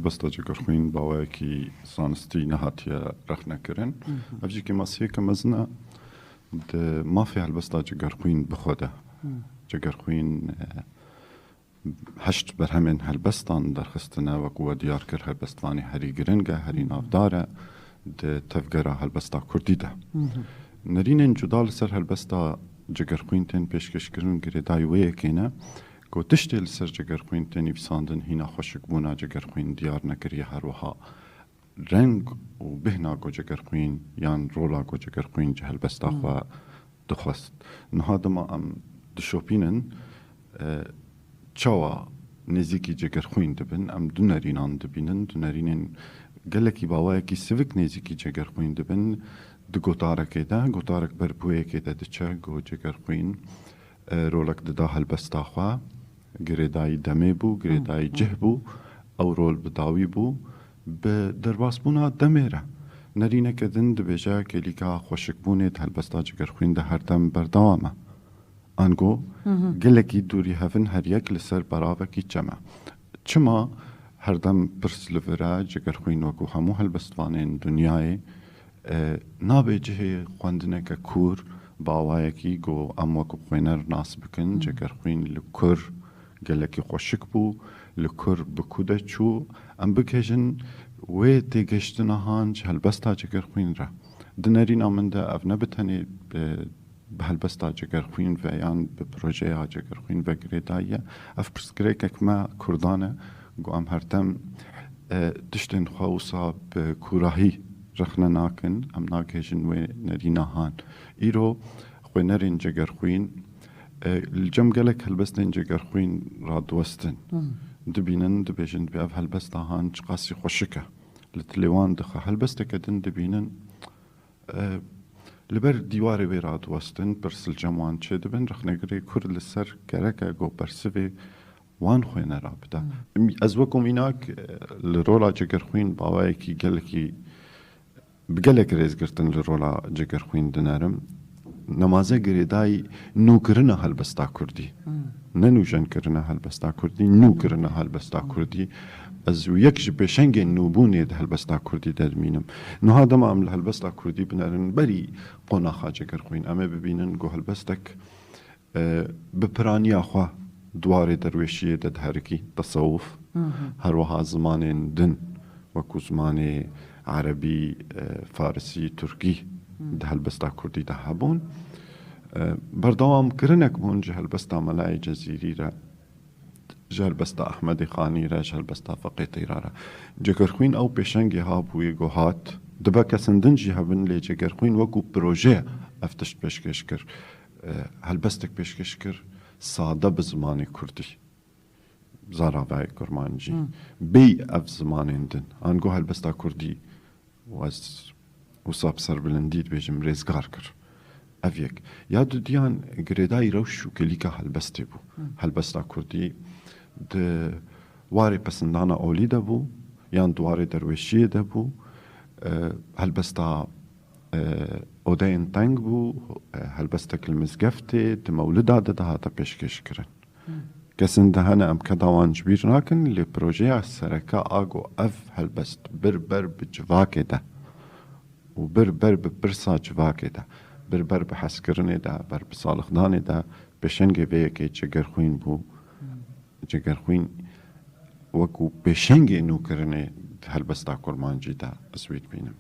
هلبستا جگرخوین باوی کی سانستی نهاتیه رخنه کرن افجی که مسیح که مزنه ده ما في هلبستا جگرخوین بخوده جگرخوین هشت برهمن هلبستان در خستنه و قوة دیار کر هلبستوانی هری گرنگه هری نافداره ده تفگره هلبستا کردی ده نرین جدال سر هلبستا جگرخوین تن پیشکش کرن گره دایوه کنه کو تشتیل سر جگرخوین تن ایفساندن هینا خوشک بونا جگرخوین دیار نکریه هر وها رنگ و بهنا کو جگرخوین یان رولا کو جگرخوین جه هلبستا خوا دخواست نهادما ام دشوپینن چاوا نزیکی جگرخوین دبن ام دونرینان دبینن دونرینن گلکی باوای کی سیوک نزیکی جگرخوین دبن د گوتارک ده گوتارک برپوی که ده چه گو جگرخوین رولک ده هلبستا خوا گریدای دمه بو گریدای جه بو او رول بداوی بو به درباس بونا دمیره نرینه که دن دبیجه که لیکا خوشک بونه هلبستا جگرخوین ده هر دم بردوامه انگو گلکی دوری هفن هر یک لسر براوه کی چمه چما هر دم پرس لفره جگرخوین وکو همو هلبستوانین دنیای نابه جه خواندنه که کور باوایه کی گو ام وکو خوینر ناس بکن جگرخوین لکر گلکی خوشک بو لکر بکوده چو ام بکشن وی تیگشتنا هانج هلبستا جگرخوین را دنرین آمنده اف نبتنی به هلبستا جگرخوین و یان به پروژه ها جگرخوین و گریدایه اف پرسکره که ما کردانه گو ام هرتم دشتن خواوصا به کوراهی رخنه ناکن ام ناکشن و نرینا هان ایرو خوی نرین جگرخوین الجم گلک هلبستن جگرخوین را دوستن دبینن دبیجن بیاف هلبستا هان چقاسی خوشکه لتلیوان دخه هلبستا کدن دبینن لبر دیواری وی را دوستن برسل جموان چه دبن رخنگری کور لسر گرکه گو برسوی وان خوینه را بده از وکم ایناک لرولا جگرخوین باوایی کی گلکی بگلک ریز گرتن لرولا جگرخوین دنارم نمازه گریدای نو کرنه هلبستا کردی ننوشن کرنه هلبستا کردی نو کرنه هلبستا کردی از یک جبشنگ نوبونی ده هلبستا کردی درمینم نو هادم عمل هلبستا کردی بنارن بری قناخا جگرخوین اما ببینن گو هلبستک بپرانی آخوا دوار درویشی ده هرکی تصوف هر وها زمان دن وکو زمان عربی فارسی ترکی ده هلبستا کردی ده هبون بردوام کرنک بون جه هلبستا ملای جزیری را جه هلبستا احمد خانی را جه هلبستا فقی تیرا را جگرخوین او پیشنگی ها بوی گو هات دبا کسندن جی هبن لی جگرخوین وکو پروژه افتشت پیشکش کر هلبستک پیشکش کر ساده بزمان کردی زاراوی کرمانجی بی اف زمان دن آنگو هلبستا کردی وصاب سر بلندید بیجم ریزگار کر اویک یادو دیان گریدای روشو کلیکا هلبستی بو هلبستا کردی ده واری پسندانا اولی ده بو یان دواری درویشی ده بو هلبستا اودین تنگ بو هلبستا کلمزگفتی ده مولدا ده هاتا پیشکش کرن کسن ده هنه ام کداوان جبیر ناکن لی پروژه سرکا آگو اف هلبست بر بجواک ده و بر بپرسا جواک ده بر بحث کرنه ده بر بسالخدانه ده بشنگ بیه که جگرخوین بو جگرخوین وکو بشنگ نو کرنه هلبستا کرمانجی ده اسویت بینم